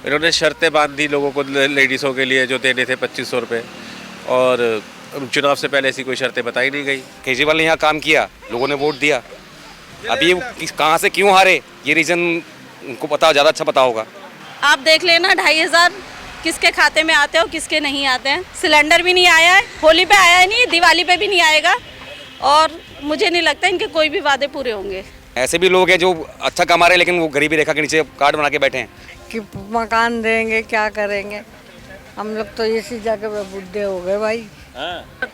इन्होंने शर्तें बांध दी लोगों को, लेडीज़ों के लिए जो देने थे 2500 रुपये, और चुनाव से पहले ऐसी कोई शर्तें बताई नहीं गई। केजरीवाल ने यहाँ काम किया, लोगों ने वोट दिया। अभी कहाँ से क्यों हारे ये रीज़न उनको पता, ज़्यादा अच्छा पता होगा। आप देख लेना 2500 किसके खाते में आते हैं और किसके नहीं आते हैं। सिलेंडर भी नहीं आया है, होली पे आया है नहीं, दिवाली पे भी नहीं आएगा, और मुझे नहीं लगता इनके कोई भी वादे पूरे होंगे। ऐसे भी लोग हैं जो अच्छा कमा रहे हैं लेकिन वो गरीबी रेखा के नीचे कार्ड बना के बैठे हैं। कि मकान देंगे, क्या करेंगे। हम लोग तो इसी जगह पे बुढ़े हो गए भाई।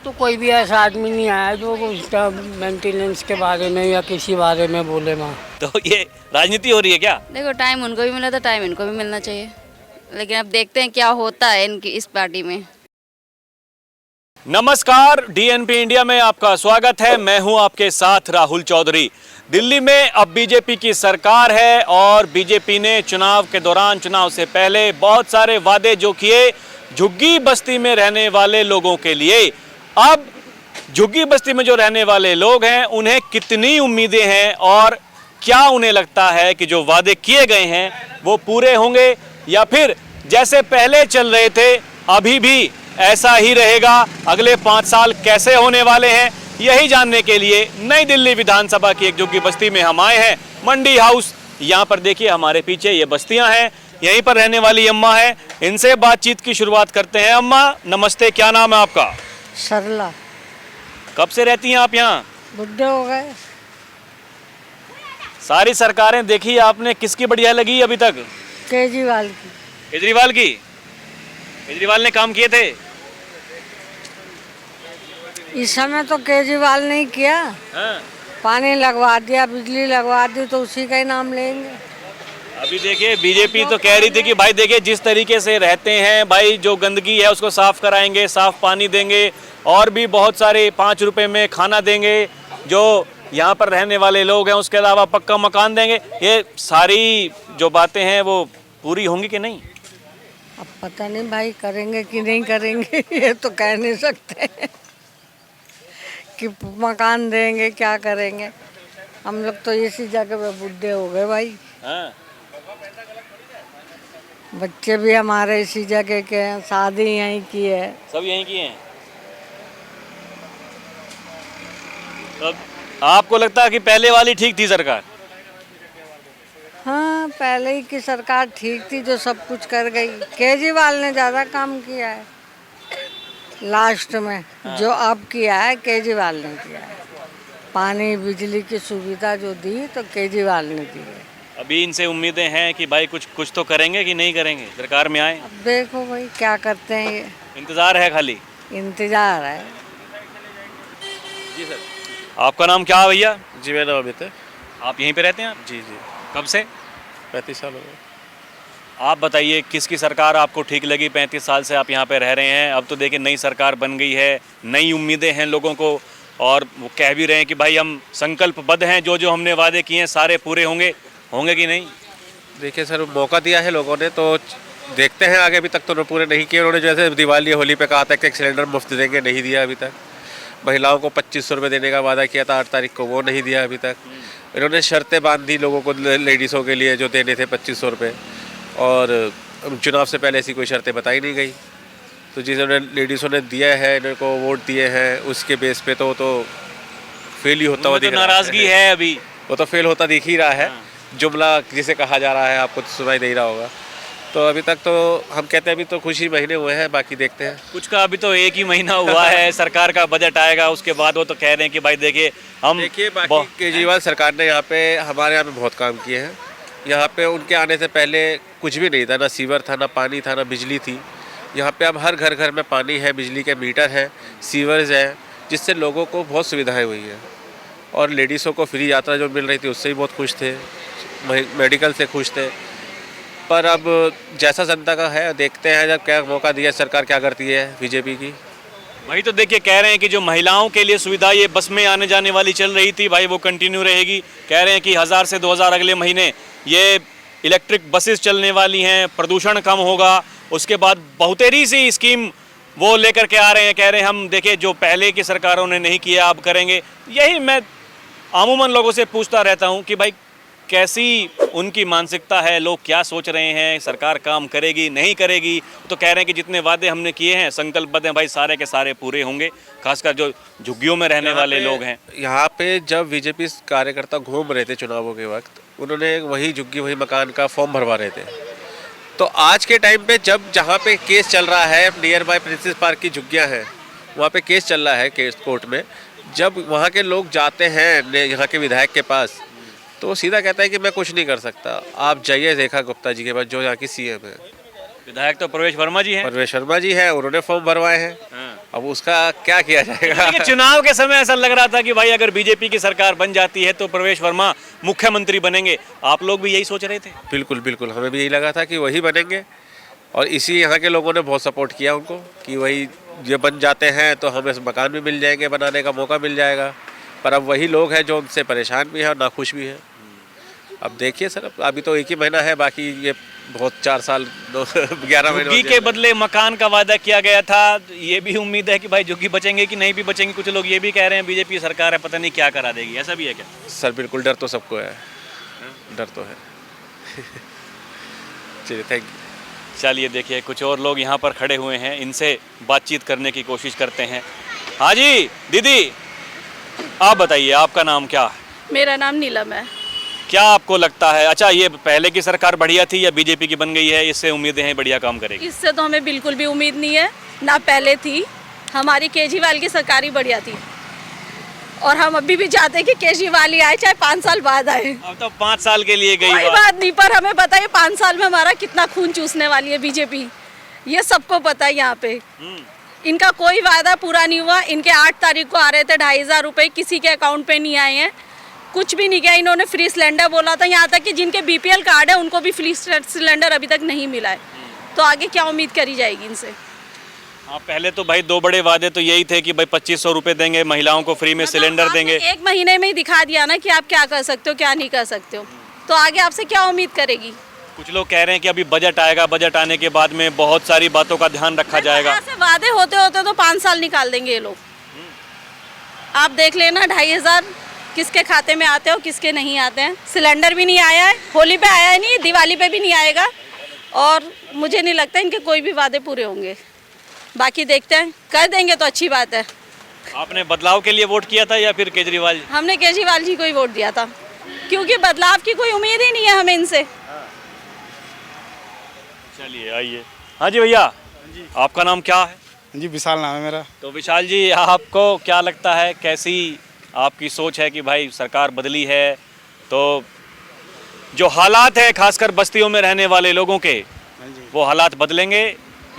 तो कोई भी ऐसा आदमी नहीं आया जो उसका मेंटेनेंस के बारे में या किसी बारे में बोले माँ। तो ये राजनीति हो रही है क्या? देखो, टाइम उनको भी मिला था, टाइम इनको भी मिलना चाहिए, लेकिन अब देखते हैं क्या होता है इनकी इस पार्टी में। नमस्कार, डीएनपी इंडिया में आपका स्वागत है। मैं हूं आपके साथ राहुल चौधरी। दिल्ली में अब बीजेपी की सरकार है और बीजेपी ने चुनाव के दौरान, चुनाव से पहले बहुत सारे वादे जो किए झुग्गी बस्ती में रहने वाले लोगों के लिए, अब झुग्गी बस्ती में जो रहने वाले लोग हैं उन्हें कितनी उम्मीदें हैं और क्या उन्हें लगता है कि जो वादे किए गए हैं वो पूरे होंगे या फिर जैसे पहले चल रहे थे अभी भी ऐसा ही रहेगा। अगले 5 साल कैसे होने वाले हैं, यही जानने के लिए नई दिल्ली विधानसभा की एक झुग्गी बस्ती में हम आए हैं, मंडी हाउस। यहाँ पर देखिए हमारे पीछे ये बस्तियां हैं, यहीं पर रहने वाली अम्मा है, इनसे बातचीत की शुरुआत करते हैं। अम्मा नमस्ते, क्या नाम है आपका? सरला। कब से रहती हैं आप यहाँ? बुढ़े हो गए। सारी सरकारें देखी आपने, किसकी बढ़िया लगी अभी तक? केजरीवाल की। केजरीवाल की? केजरीवाल ने काम किए थे? इस समय तो केजरीवाल ने किया। हाँ। पानी लगवा दिया, बिजली लगवा दी, तो उसी का ही नाम लेंगे। अभी देखिए बीजेपी तो कह रही थी कि भाई देखिए जिस तरीके से रहते हैं भाई, जो गंदगी है उसको साफ कराएंगे, साफ पानी देंगे और भी बहुत सारे 5 रुपए में खाना देंगे, जो यहाँ पर रहने वाले लोग हैं उसके अलावा पक्का मकान देंगे। ये सारी जो बातें हैं वो पूरी होंगी कि नहीं? अब पता नहीं भाई करेंगे कि नहीं करेंगे ये तो कह नहीं सकते कि मकान देंगे, क्या करेंगे। हम लोग तो इसी जगह पे बुढ़े हो गए भाई। हाँ। बच्चे भी हमारे इसी जगह के हैं, शादी यहीं की है। सब यहीं की हैं। तो आपको लगता है कि पहले वाली ठीक थी सरकार? हाँ, पहले ही की सरकार ठीक थी जो सब कुछ कर गई। केजरीवाल ने ज़्यादा काम किया है लास्ट में। हाँ। जो अब किया है केजरीवाल ने किया है। पानी बिजली की सुविधा जो दी तो केजरीवाल ने दी है। अभी इनसे उम्मीदें हैं कि भाई कुछ तो करेंगे कि नहीं करेंगे, सरकार में आए? अब देखो भाई क्या करते हैं। ये इंतजार है, खाली इंतजार है। जी सर, आपका नाम क्या है भैया? जी मेरा नाम अमित है। आप यहीं पे रहते हैं? जी जी, कब से? 35 साल हो गए। आप बताइए किसकी सरकार आपको ठीक लगी? 35 साल से आप यहाँ पे रह रहे हैं, अब तो देखिए नई सरकार बन गई है, नई उम्मीदें हैं लोगों को और वो कह भी रहे हैं कि भाई हम संकल्पबद्ध हैं, जो जो हमने वादे किए हैं सारे पूरे होंगे कि नहीं? देखिए सर, मौका दिया है लोगों ने तो देखते हैं आगे। अभी तक तो पूरे नहीं किए उन्होंने। जैसे दिवाली होली पे कहा था कि 1 सिलेंडर मुफ्त देंगे, नहीं दिया अभी तक। महिलाओं को 2500 रुपये देने का वादा किया था 8 तारीख को, वो नहीं दिया अभी तक। इन्होंने शर्तें बांध दी लोगों को, लेडीज़ों के लिए जो देने थे 2500 रुपये, और चुनाव से पहले ऐसी कोई शर्तें बताई नहीं गई। तो जिन्होंने लेडीज़ों ने दिया है, इनको वोट दिए हैं, उसके बेस पे तो फेल ही होता हुआ दिख रहा है। नाराज़गी है अभी, वो तो फेल होता दिख ही रहा है। जुमला जिसे कहा जा रहा है आपको तो सुनाई दे रहा होगा। तो अभी तक तो हम कहते हैं अभी तो कुछ ही महीने हुए हैं, बाकी देखते हैं। कुछ का अभी तो 1 ही महीना हुआ है। सरकार का बजट आएगा उसके बाद वो तो कह रहे हैं कि भाई देखिए बाकी केजरीवाल सरकार ने यहाँ पे हमारे यहाँ पे बहुत काम किए हैं। यहाँ पे उनके आने से पहले कुछ भी नहीं था, ना सीवर था, ना पानी था, ना बिजली थी। यहाँ पे अब हर घर घर में पानी है, बिजली के मीटर हैं, सीवर्स हैं, जिससे लोगों को बहुत सुविधाएं हुई हैं। और लेडीज़ों को फ्री यात्रा जो मिल रही थी उससे भी बहुत खुश थे, मेडिकल से खुश थे। पर अब जैसा जनता का है देखते हैं, जब क्या मौका दिया सरकार क्या करती है बीजेपी की। वही तो देखिए कह रहे हैं कि जो महिलाओं के लिए सुविधा ये बस में आने जाने वाली चल रही थी भाई वो कंटिन्यू रहेगी। कह रहे हैं कि 1000 से 2000 अगले महीने ये इलेक्ट्रिक बसेस चलने वाली हैं, प्रदूषण कम होगा। उसके बाद बहुतेरी सी स्कीम वो लेकर के आ रहे हैं, कह रहे हैं हम देखिए जो पहले की सरकारों ने नहीं किया अब करेंगे। यही मैं अमूमन लोगों से पूछता रहता हूँ कि भाई कैसी उनकी मानसिकता है, लोग क्या सोच रहे हैं, सरकार काम करेगी नहीं करेगी। तो कह रहे हैं कि जितने वादे हमने किए हैं, संकल्पबद्ध हैं भाई, सारे के सारे पूरे होंगे। खासकर जो झुग्गियों में रहने वाले लोग हैं। यहाँ पे जब बीजेपी कार्यकर्ता घूम रहे थे चुनावों के वक्त, उन्होंने वही झुग्गी वही मकान का फॉर्म भरवा रहे थे। तो आज के टाइम पे जब जहाँ पे केस चल रहा है, नियर बाय प्रिंसेस पार्क की झुग्गियाँ हैं, वहाँ पे केस चल रहा है केस कोर्ट में, जब वहाँ के लोग जाते हैं यहाँ के विधायक के पास, तो वो सीधा कहता है कि मैं कुछ नहीं कर सकता। आप जाइए रेखा गुप्ता जी के पास, जो यहाँ की सीएम है। विधायक तो प्रवेश वर्मा जी हैं। प्रवेश शर्मा जी है, उन्होंने फॉर्म भरवाए हैं। अब उसका क्या किया जाएगा? देखिए, चुनाव के समय ऐसा लग रहा था कि भाई अगर बीजेपी की सरकार बन जाती है तो प्रवेश वर्मा मुख्यमंत्री बनेंगे। आप लोग भी यही सोच रहे थे? बिल्कुल बिल्कुल, हमें भी यही लगा था कि वही बनेंगे, और इसी यहाँ के लोगों ने बहुत सपोर्ट किया उनको कि वही ये बन जाते हैं तो हमें मकान भी मिल जाएंगे, बनाने का मौका मिल जाएगा। पर अब वही लोग हैं जो उनसे परेशान भी हैं और नाखुश भी हैं। अब देखिए सर, अभी तो 1 ही महीना है, बाकी ये बहुत 4 साल 11 महीने झुग्गी के बदले मकान का वादा किया गया था। ये भी उम्मीद है कि भाई झुग्गी बचेंगे कि नहीं भी बचेंगे। कुछ लोग ये भी कह रहे हैं बीजेपी सरकार है, पता नहीं क्या करा देगी। ऐसा भी है क्या? सर बिल्कुल, डर तो सबको है, डर तो है। चलिए, थैंक यू। चलिए देखिए, कुछ और लोग यहाँ पर खड़े हुए हैं, इनसे बातचीत करने की कोशिश करते हैं। हाँ जी दीदी, आप बताइए आपका नाम क्या है? मेरा नाम नीलम है। क्या आपको लगता है, अच्छा ये पहले की सरकार बढ़िया थी या बीजेपी की बन गई है, इससे उम्मीदें हैं बढ़िया काम करेगी? इससे तो हमें बिल्कुल भी उम्मीद नहीं है, ना पहले थी। हमारी केजरीवाल की सरकार ही बढ़िया थी, और हम अभी भी चाहते हैं कि केजरीवाल ही आए, चाहे 5 साल बाद आए। अब तो 5 साल के लिए गई कोई बात नहीं, पर हमें पता है 5 साल में हमारा कितना खून चूसने वाली है बीजेपी, ये सबको पता है। यहाँ पे इनका कोई वादा पूरा नहीं हुआ। इनके 8 तारीख को आ रहे थे 2500 रुपये, किसी के अकाउंट पे नहीं आए हैं, कुछ भी नहीं किया। इन्होंने फ्री सिलेंडर बोला था, यहाँ तक कि जिनके बीपीएल कार्ड है उनको भी फ्री सिलेंडर अभी तक नहीं मिला है। तो आगे क्या उम्मीद करी जाएगी इनसे? हाँ, पहले तो भाई 2 बड़े वादे तो यही थे कि भाई 2500 रुपये देंगे, महिलाओं को फ्री में सिलेंडर देंगे। 1 महीने में ही दिखा दिया ना कि आप क्या कर सकते हो, क्या नहीं कर सकते हो। तो आगे आपसे क्या उम्मीद करेगी? कुछ लोग कह रहे हैं कि अभी बजट आएगा, बजट आने के बाद में बहुत सारी बातों का ध्यान रखा जाएगा। ऐसे वादे होते होते तो 5 साल निकाल देंगे ये लोग। आप देख लेना, 2500 किसके खाते में आते हो, किसके नहीं आते हैं। सिलेंडर भी नहीं आया है, होली पे आया नहीं, दिवाली पे भी नहीं आएगा, और मुझे नहीं लगता इनके कोई भी वादे पूरे होंगे। बाकी देखते हैं, कर देंगे तो अच्छी बात है। आपने बदलाव के लिए वोट किया था या फिर केजरीवाल? हमने केजरीवाल जी को ही वोट दिया था, क्योंकि बदलाव की कोई उम्मीद ही नहीं है हमें इनसे। चलिए आइए। हाँ जी भैया, आपका नाम क्या है? जी विशाल नाम है मेरा। तो विशाल जी, आपको क्या लगता है, कैसी आपकी सोच है कि भाई सरकार बदली है तो जो हालात है खासकर बस्तियों में रहने वाले लोगों के, वो हालात बदलेंगे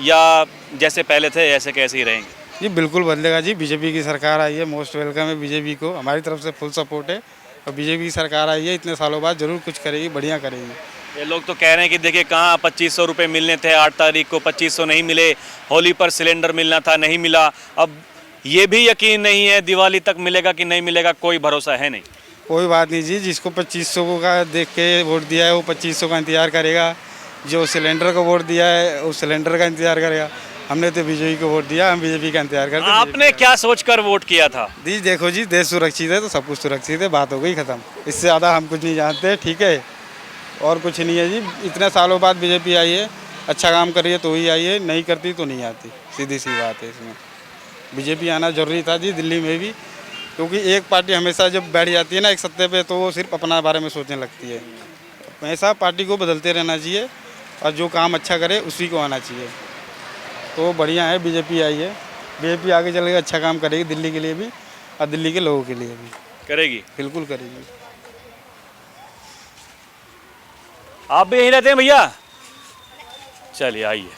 या जैसे पहले थे ऐसे कैसे ही रहेंगे? जी बिल्कुल बदलेगा जी, बीजेपी की सरकार आई है, मोस्ट वेलकम है बीजेपी को, हमारी तरफ से फुल सपोर्ट है। और बीजेपी की सरकार आई है, इतने सालों बाद जरूर कुछ करेगी, बढ़िया करेगी। ये लोग तो कह रहे हैं कि देखिए कहाँ 2500 रुपये मिलने थे, 8 तारीख को 2500 नहीं मिले, होली पर सिलेंडर मिलना था नहीं मिला, अब ये भी यकीन नहीं है दिवाली तक मिलेगा कि नहीं मिलेगा, कोई भरोसा है नहीं। कोई बात नहीं जी, जिसको 2500 को का देख के वोट दिया है वो 2500 का इंतजार करेगा, जो सिलेंडर को वोट दिया है वो सिलेंडर का इंतजार करेगा। हमने तो बीजेपी को वोट दिया, हम बीजेपी का इंतजार करते हैं। आपने क्या सोचकर वोट किया था? जी देखो जी, देश सुरक्षित है तो सब कुछ सुरक्षित है, बात हो गई ख़त्म। इससे ज़्यादा हम कुछ नहीं जानते, ठीक है, और कुछ नहीं है जी। इतने सालों बाद बीजेपी आई है, अच्छा काम कर रही है तो ही आई है, नहीं करती तो नहीं आती, सीधी सी बात है। इसमें बीजेपी आना जरूरी था जी, दिल्ली में भी, क्योंकि एक पार्टी हमेशा जब बैठ जाती है ना एक सत्ते पे, तो वो सिर्फ अपना बारे में सोचने लगती है। हमेशा पार्टी को बदलते रहना चाहिए, और जो काम अच्छा करे उसी को आना चाहिए। तो बढ़िया है, बीजेपी आई है, बीजेपी आगे चल के अच्छा काम करेगी दिल्ली के लिए भी और दिल्ली के लोगों के लिए भी। करेगी? बिल्कुल करेगी। आप भी यहीं रहते हैं भैया? चलिए आइए।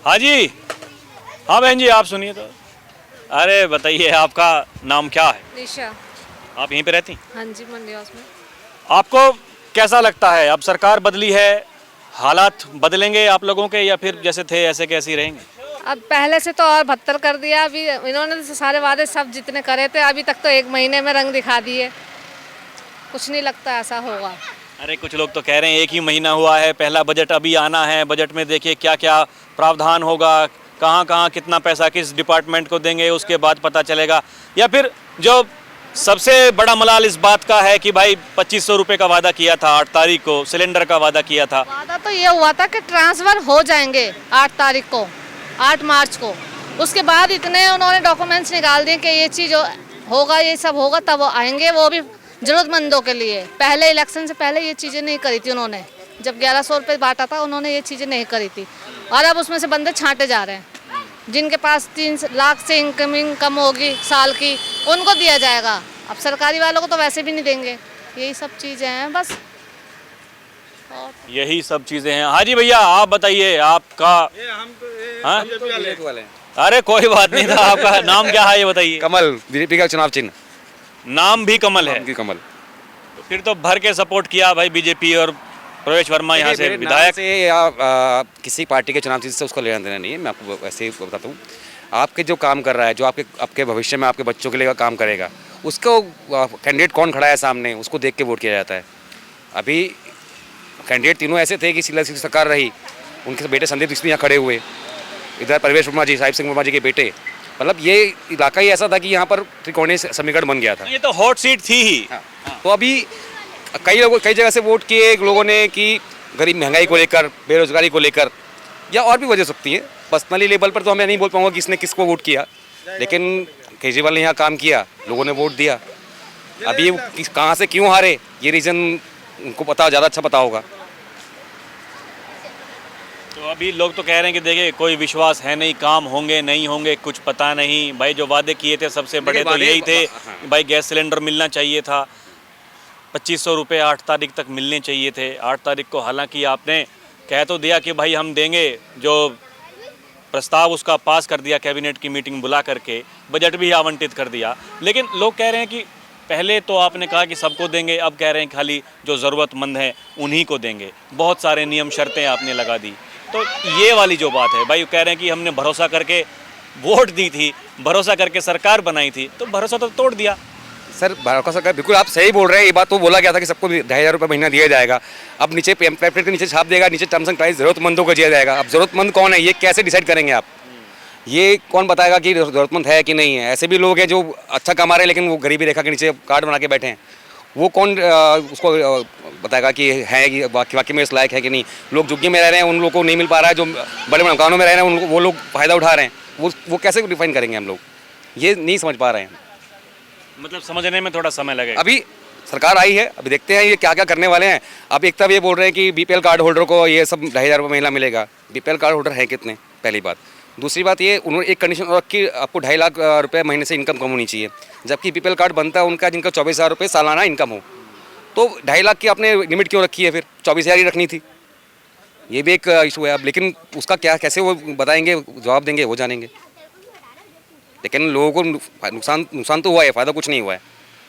हाँ जी, हाँ बहन जी, आप सुनिए तो। अरे बताइए, आपका नाम क्या है? निशा। आप यहीं पे रहती? हाँ जी, मंडी हाउस में। आपको कैसा लगता है, अब सरकार बदली है, हालात बदलेंगे आप लोगों के या फिर जैसे थे ऐसे कैसे ही रहेंगे? अब पहले से तो और बदतर कर दिया। अभी इन्होंने तो सारे वादे सब जितने करे थे अभी तक तो 1 महीने में रंग दिखा दिए। कुछ नहीं लगता ऐसा होगा। अरे कुछ लोग तो कह रहे हैं 1 ही महीना हुआ है, पहला बजट अभी आना है, बजट में देखिए क्या क्या प्रावधान होगा, कहाँ कहाँ कितना पैसा किस डिपार्टमेंट को देंगे उसके बाद पता चलेगा। या फिर जो सबसे बड़ा मलाल इस बात का है कि भाई 2500 रुपए का वादा किया था 8 तारीख को, सिलेंडर का वादा किया था। वादा तो ये हुआ था कि ट्रांसफर हो जाएंगे 8 तारीख को, 8 मार्च को। उसके बाद इतने उन्होंने डॉक्यूमेंट्स निकाल दिए कि ये चीज़ होगा, ये सब होगा, तब वो आएंगे, वो भी ज़रूरतमंदों के लिए। पहले इलेक्शन से पहले ये चीज़ें नहीं करी थी उन्होंने, जब 1100 रुपये बांटा था उन्होंने ये चीज़ें नहीं करी थी। और अब उसमें से बंदे छांटे जा रहे हैं, जिनके पास 3 लाख से इनकमिंग कम होगी साल की, उनको दिया जाएगा। अब सरकारी वालों को तो वैसे भी नहीं देंगे। यही सब चीज़ें हैं बस। यही सब चीजें हैं। हाँ जी भैया, आप बताइए आपका। हाँ? अरे कोई बात नहीं था। आपका नाम क्या है ये बताइए। कमल, बीजेपी का चुनाव चिन्ह। नाम भी कमल है। कमल। तो फिर तो भर के सपोर्ट किया भाई बीजेपी, और प्रवेश वर्मा यहाँ से विधायक से या किसी पार्टी के चुनाव चिन्ह से उसको लेना देना नहीं है। मैं आपको ऐसे ही बताता हूँ, आपके जो काम कर रहा है, जो आपके भविष्य में आपके बच्चों के लिए काम करेगा, उसको कैंडिडेट कौन खड़ा है सामने, उसको देख के वोट किया जाता है। अभी कैंडिडेट तीनों ऐसे थे कि सिला सरकार रही, उनके बेटे संदीप दीक्षित यहाँ खड़े हुए, इधर परवेश वर्मा जी, साहिब सिंह वर्मा जी के बेटे। मतलब ये इलाका ही ऐसा था कि यहाँ पर त्रिकोणीय समीकरण बन गया था। ये तो हॉट सीट थी ही। तो अभी कई जगह से वोट किए लोगों ने कि गरीब महंगाई को लेकर, बेरोजगारी को लेकर, या और भी वजह सकती है। पर्सनली लेवल पर तो हमें नहीं बोल पाऊंगा कि किसने किसको वोट किया, लेकिन केजरीवाल ने यहाँ काम किया, लोगों ने वोट दिया। अभी कहाँ से क्यों हारे, ये रीज़न उनको पता, ज़्यादा अच्छा पता होगा। तो अभी लोग तो कह रहे हैं कि देखिए कोई विश्वास है नहीं, काम होंगे नहीं होंगे कुछ पता नहीं। भाई जो वादे किए थे सबसे बड़े तो यही थे, भाई गैस सिलेंडर मिलना चाहिए था, 2500 रुपये 8 तारीख तक मिलने चाहिए थे। 8 तारीख को हालांकि आपने कह तो दिया कि भाई हम देंगे, जो प्रस्ताव उसका पास कर दिया कैबिनेट की मीटिंग बुला करके, बजट भी आवंटित कर दिया। लेकिन लोग कह रहे हैं कि पहले तो आपने कहा कि सबको देंगे, अब कह रहे हैं खाली जो ज़रूरतमंद हैं उन्हीं को देंगे। बहुत सारे नियम शर्तें आपने लगा दी। तो ये वाली जो बात है, भाई कह रहे हैं कि हमने भरोसा करके वोट दी थी, भरोसा करके सरकार बनाई थी, तो भरोसा तो तोड़ दिया। सर भरोसा कर, बिल्कुल आप सही बोल रहे हैं। ये बात तो बोला गया था कि सबको 2500 रुपये महीना दिया जाएगा। अब नीचे पैम्पलेट के नीचे छाप देगा, नीचे टर्म्स एंड प्राइस ज़रूरतमंदों को दिया जाएगा। अब ज़रूरतमंद कौन है, ये कैसे डिसाइड करेंगे आप? ये कौन बताएगा कि ज़रूरतमंद है कि नहीं है? ऐसे भी लोग हैं जो अच्छा कमा रहे हैं लेकिन वो गरीबी रेखा के नीचे कार्ड बना के बैठे हैं। वो कौन उसको बताएगा कि है कि वाकई में इस लायक है कि नहीं? लोग झुग्गी में रह रहे हैं, उन लोगों को नहीं मिल पा रहा है। जो बड़े बड़े मकानों में रह रहे हैं उनको, वो लोग फ़ायदा उठा रहे हैं। वो कैसे डिफाइन करेंगे हम लोग? ये नहीं समझ पा रहे हैं। मतलब समझने में थोड़ा समय लगेगा। अभी सरकार आई है, अभी देखते हैं ये क्या क्या करने वाले हैं। अब एक तब ये बोल रहे हैं कि बीपीएल कार्ड होल्डर को ये सब 2500 रुपये महीना मिलेगा। बीपीएल कार्ड होल्डर है कितने, पहली बात। दूसरी बात ये, उन्होंने एक कंडीशन और रखी, आपको 2.5 लाख रुपये महीने से इनकम कम होनी चाहिए, जबकि बीपीएल कार्ड बनता है उनका जिनका 24,000 रुपये सालाना इनकम हो। तो 2.5 लाख की आपने लिमिट क्यों रखी है? फिर 24,000 ही रखनी थी। ये भी एक इशू है। अब लेकिन उसका क्या, कैसे वो बताएंगे, जवाब देंगे, वो जानेंगे। लेकिन लोगों को नुकसान तो हुआ है, फ़ायदा कुछ नहीं हुआ है।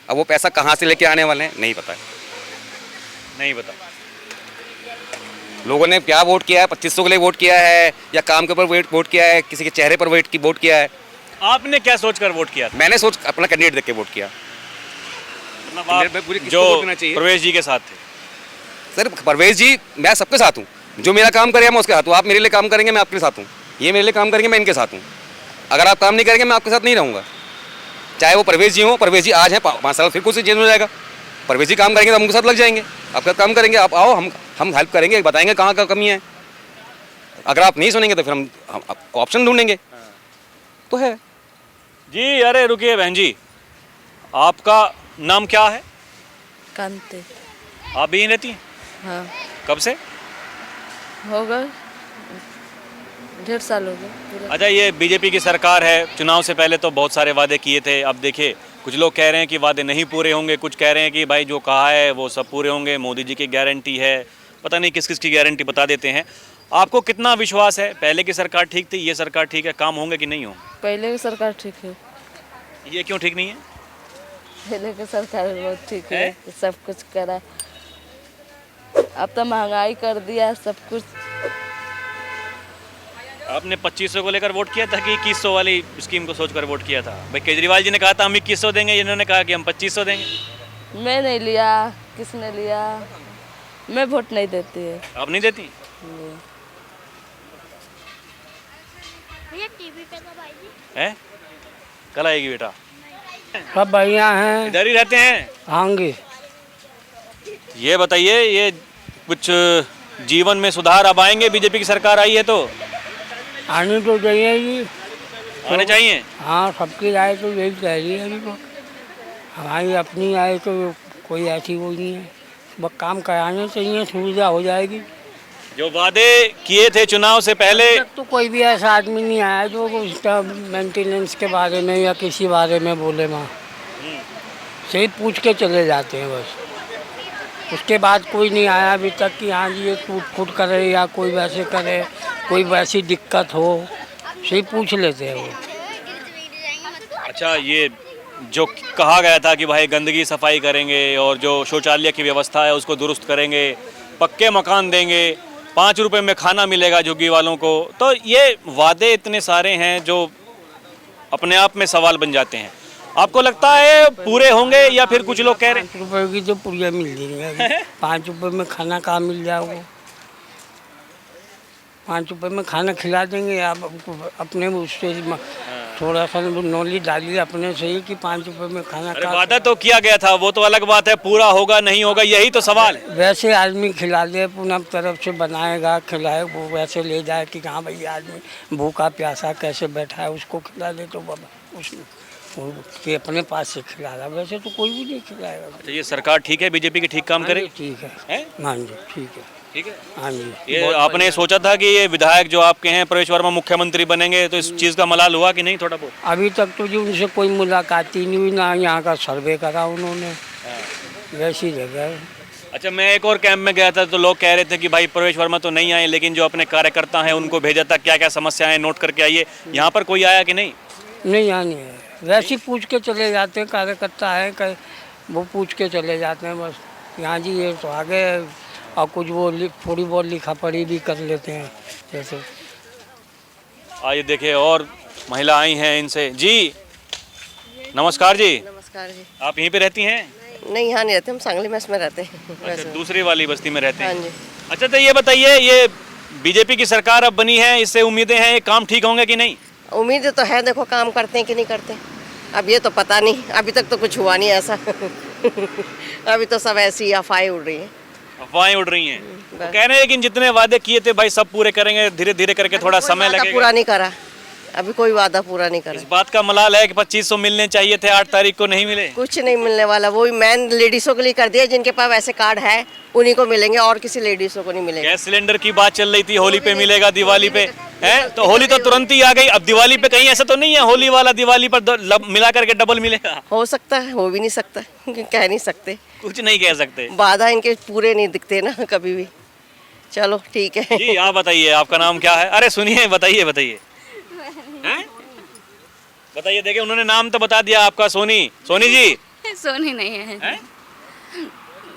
अब वो पैसा कहाँ से लेके आने वाले हैं नहीं पता है। नहीं पता लोगों ने क्या वोट किया है, 2500 के लिए वोट किया है या काम के ऊपर वोट किया है, किसी के चेहरे पर वोट किया है? आपने क्या सोचकर वोट किया था? मैंने अपना कैंडिडेट देख के वोट किया। मतलब आप जो प्रवेश जी के साथ थे? सर परवेश जी, मैं सबके साथ हूँ। जो मेरा काम करेगा मैं उसके साथ हूँ। आप मेरे लिए काम करेंगे मैं आपके साथ हूँ। ये मेरे लिए काम करेंगे मैं इनके साथ हूँ। अगर आप काम नहीं करेंगे मैं आपके साथ नहीं रहूँगा। चाहे वो परवेश जी हो, परवेश जी आज हैं, 5 साल फिर कुछ चेंज हो जाएगा। परवेश जी काम करेंगे तो हम उनके साथ लग जाएंगे। आपके साथ काम करेंगे, आप आओ, हम हेल्प करेंगे, बताएंगे कहाँ का कमी है। अगर आप नहीं सुनेंगे तो फिर हम ऑप्शन ढूंढेंगे। तो है जी। अरे रुकिए बहन जी, आपका नाम क्या है? कांते। आप भी यहीं रहती हैं? हाँ। कब से? हो गए 1.5 साल हो गए। अच्छा, ये बीजेपी की सरकार है, चुनाव से पहले तो बहुत सारे वादे किए थे। अब देखिए कुछ लोग कह रहे हैं कि वादे नहीं पूरे होंगे, कुछ कह रहे हैं कि भाई जो कहा है वो सब पूरे होंगे, मोदी जी की गारंटी है। पता नहीं किस किस की गारंटी बता देते हैं। आपको कितना विश्वास है? पहले की सरकार ठीक थी, ये सरकार ठीक है, काम होंगे कि नहीं होंगे? पहले की सरकार ठीक है। ये क्यों ठीक नहीं है? पहले की सरकार बहुत ठीक है, सब कुछ करा। अब तो महंगाई कर दिया सब कुछ। आपने 2500 को लेकर वोट किया था कि 2100 वाली स्कीम को सोचकर वोट किया था? भाई केजरीवाल जी ने कहा था हम 2100 देंगे, इन्होंने कहा कि हम 2500 देंगे। मैं नहीं लिया, किसने लिया? मैं वोट नहीं देती है। आप नहीं देती? भैया टीवी पे तो भाई जी है, कल आएगी बेटा। सब बढ़िया हैं। इधर ही रहते हैं? आएंगे। ये बताइए, ये कुछ जीवन में सुधार अब आएंगे, बीजेपी की सरकार आई है तो? आने तो चाहिए जी। आने चाहिए। हाँ, सबकी राय तो यही कह रही है अभी तो। हमारी अपनी राय तो कोई ऐसी वो नहीं है, बस काम कराने चाहिए, सुविधा हो जाएगी। जो वादे किए थे चुनाव से पहले, अब तक तो कोई भी ऐसा आदमी नहीं आया जो उसका मेंटेनेंस के बारे में या किसी बारे में बोले। वहाँ सिर्फ पूछ के चले जाते हैं बस। उसके बाद कोई नहीं आया अभी तक कि हाँ जी ये टूट फूट करे या कोई वैसे करे, कोई वैसी दिक्कत हो, सिर्फ पूछ लेते हैं वो। अच्छा, ये जो कहा गया था कि भाई गंदगी सफाई करेंगे और जो शौचालय की व्यवस्था है उसको दुरुस्त करेंगे, पक्के मकान देंगे, 5 रुपए में खाना मिलेगा झुग्गी वालों को, तो ये वादे इतने सारे हैं जो अपने आप में सवाल बन जाते हैं। आपको लगता है पूरे होंगे या फिर कुछ लोग कह रहे हैं 5 रुपए की तो पुड़िया मिल जाएगी। 5 रुपए में खाना कहाँ मिल जाएगा? 5 रुपए में खाना खिला देंगे आप अपने उससे थोड़ा सा नॉलेज डालिए अपने से ही कि 5 रुपए में खाना अरे वादा तो किया गया था, वो तो अलग बात है, पूरा होगा नहीं होगा यही तो सवाल है। वैसे आदमी खिला दे, पुनः तरफ से बनाएगा खिलाए, वो वैसे ले जाए कि हाँ भाई आदमी भूखा प्यासा कैसे बैठा है उसको खिला दे, तो बाबा उसमें कि अपने पास से खिला रहा, वैसे तो कोई भी नहीं खिलाएगा। तो ये सरकार ठीक है, बीजेपी की ठीक काम करे? ठीक है, हाँ जी ठीक है, ठीक है। हाँ जी। ये आपने सोचा था कि ये विधायक जो आपके हैं प्रवेश वर्मा मुख्यमंत्री बनेंगे, तो इस चीज़ का मलाल हुआ कि नहीं थोड़ा बहुत? अभी तक तो जी उनसे कोई मुलाकात ही नहीं हुई, ना यहाँ का सर्वे करा उन्होंने, वैसी जगह। अच्छा, मैं एक और कैंप में गया था तो लोग कह रहे थे कि भाई प्रवेश वर्मा तो नहीं आए, लेकिन जो अपने कार्यकर्ता हैं उनको भेजा था, क्या क्या समस्याएं नोट करके आइए। यहाँ पर कोई आया कि नहीं? नहीं, यहाँ नहीं है, वैसे ही पूछ के चले जाते हैं, कार्यकर्ता है वो पूछ के चले जाते हैं बस। यहाँ जी ये तो आगे और कुछ वो थोड़ी बहुत लिखा पढ़ी भी कर लेते हैं जैसे। आइए देखिए, और महिला आई हैं इनसे। जी नमस्कार जी। नमस्कार जी। आप यहीं पे रहती हैं? नहीं, यहाँ नहीं रहते, हम सांगली मेस में रहते हैं। अच्छा, दूसरी वाली बस्ती में रहते हैं। हाँ जी। अच्छा, तो ये बताइए, ये बीजेपी की सरकार अब बनी है, इससे उम्मीदें हैं, ये काम ठीक होंगे कि नहीं? उम्मीद तो है, देखो काम करते हैं कि नहीं करते, अब ये तो पता नहीं, अभी तक तो कुछ हुआ नहीं ऐसा। अभी तो सब ऐसी अफवाहें उड़ रही हैं। अफवाहें उड़ रही हैं, तो कह रहे हैं लेकिन जितने वादे किए थे भाई सब पूरे करेंगे, धीरे धीरे करके थोड़ा समय लगेगा। पूरा नहीं करा, अभी कोई वादा पूरा नहीं करा। इस बात का मलाल है कि 2500 मिलने चाहिए थे, 8 तारीख को नहीं मिले। कुछ नहीं मिलने वाला, वो मैन लेडीजों के लिए कर दिया, जिनके पास ऐसे कार्ड है उन्हीं को मिलेंगे और किसी लेडीजों को नहीं मिलेगा। गैस सिलेंडर की बात चल रही थी, होली पे मिलेगा, दिवाली पे है, तो होली तो तुरंत ही आ गई, अब दिवाली पे कहीं ऐसा तो नहीं है होली वाला दिवाली पर मिला करके डबल मिलेगा? हो सकता है, हो भी नहीं सकता, कह नहीं सकते, कुछ नहीं कह सकते। वादा इनके पूरे नहीं दिखते ना कभी भी। चलो ठीक है जी, आप बताइए, आपका नाम क्या है? अरे सुनिए, बताइए बताइए बताइए। देखिए, उन्होंने नाम तो बता दिया आपका, सोनी। सोनी जी? सोनी नहीं है,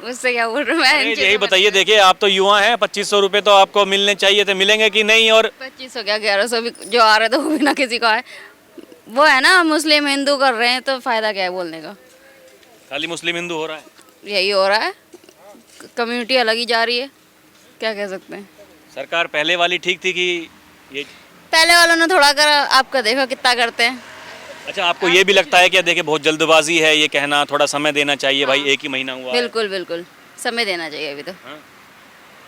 उससे क्या बोल रहा अरे यही बताइए, देखिए आप तो युवा हैं, 2500 रुपए तो आपको मिलने चाहिए थे, मिलेंगे कि नहीं? और 2500 क्या 1100 भी जो आ रहे थे वो भी ना किसी का है, वो है ना मुस्लिम हिंदू कर रहे हैं, तो फायदा क्या है बोलने का? खाली मुस्लिम हिंदू हो रहा है, यही हो रहा है, कम्युनिटी अलग ही जा रही है, क्या कह सकते हैं। सरकार पहले वाली ठीक थी कि ये? पहले वालों ने थोड़ा कर, आपका देखो कितना करते हैं। अच्छा, आपको ये भी लगता है कि देखिए बहुत जल्दबाजी है ये कहना, थोड़ा समय देना चाहिए? भाई 1 ही महीना हुआ है। बिल्कुल बिल्कुल समय देना चाहिए अभी तो।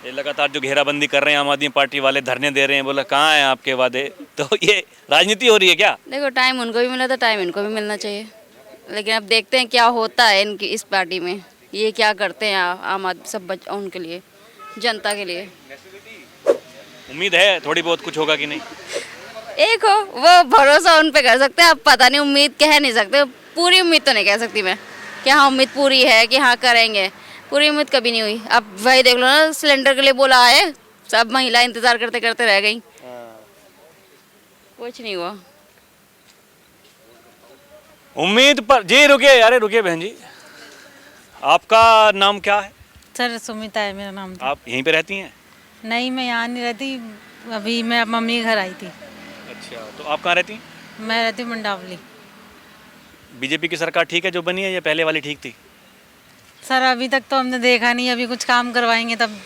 ये लगातार जो घेराबंदी कर रहे हैं आम आदमी पार्टी वाले, धरने दे रहे हैं, बोला कहाँ है आपके वादे, तो ये राजनीति हो रही है क्या? देखो, टाइम उनको भी मिला था, टाइम इनको भी मिलना चाहिए, लेकिन अब देखते हैं क्या होता है इनकी इस पार्टी में, ये क्या करते हैं आम आदमी सब उनके लिए, जनता के लिए। उम्मीद है थोड़ी बहुत कुछ होगा कि नहीं? एक हो वो भरोसा उन पे कर सकते हैं, अब पता नहीं, उम्मीद कह नहीं सकते, पूरी उम्मीद तो नहीं कह सकती मैं कि हाँ उम्मीद पूरी है कि हाँ करेंगे, पूरी उम्मीद कभी नहीं हुई। अब वही देख लो ना, सिलेंडर के लिए बोला आए, सब महिला इंतजार करते करते रह गई, कुछ नहीं हुआ। उम्मीद पर जी। रुकिए, अरे रुकिए बहन जी, आपका नाम क्या है? सर सुमिता है मेरा नाम। आप यहीं पे रहती हैं? नहीं, मैं यहाँ नहीं रहती, अभी मैं मम्मी के घर आई थी। अच्छा, तो आप कहाँ रहती हैं? मैं रहती हूँ मंडावली। बीजेपी की सरकार ठीक है जो बनी है, या पहले वाली ठीक थी? सर अभी तक तो हमने देखा नहीं, अभी कुछ काम करवाएंगे तब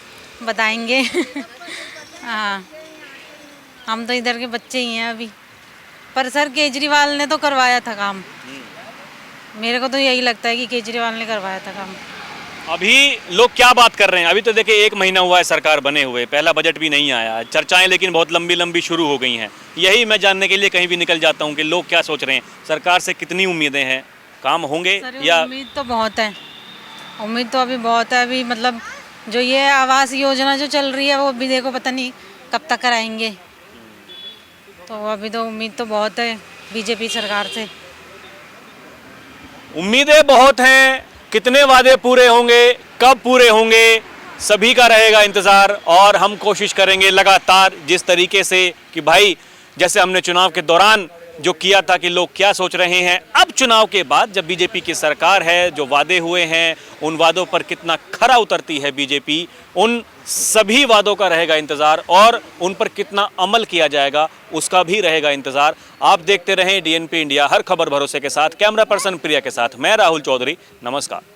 बताएंगे। हाँ, हम तो इधर के बच्चे ही हैं अभी, पर सर केजरीवाल ने तो करवाया था काम, मेरे को तो यही लगता है कि केजरीवाल ने करवाया था काम। अभी लोग क्या बात कर रहे हैं? अभी तो देखिए 1 महीना हुआ है सरकार बने हुए, पहला बजट भी नहीं आया, चर्चाएं लेकिन बहुत लंबी लंबी शुरू हो गई हैं। यही मैं जानने के लिए कहीं भी निकल जाता हूं कि लोग क्या सोच रहे हैं, सरकार से कितनी उम्मीदें हैं, काम होंगे या? उम्मीद तो बहुत है, उम्मीद तो अभी बहुत है। अभी मतलब जो ये आवास योजना जो चल रही है वो अभी देखो पता नहीं कब तक कराएंगे, तो अभी तो उम्मीद तो बहुत है बीजेपी सरकार से। उम्मीदें बहुत हैं, कितने वादे पूरे होंगे, कब पूरे होंगे, सभी का रहेगा इंतज़ार। और हम कोशिश करेंगे लगातार जिस तरीके से कि भाई जैसे हमने चुनाव के दौरान जो किया था कि लोग क्या सोच रहे हैं, अब चुनाव के बाद जब बीजेपी की सरकार है, जो वादे हुए हैं उन वादों पर कितना खरा उतरती है बीजेपी, उन सभी वादों का रहेगा इंतज़ार और उन पर कितना अमल किया जाएगा उसका भी रहेगा इंतज़ार। आप देखते रहें DNP इंडिया, हर खबर भरोसे के साथ। कैमरा पर्सन प्रिया के साथ मैं राहुल चौधरी, नमस्कार।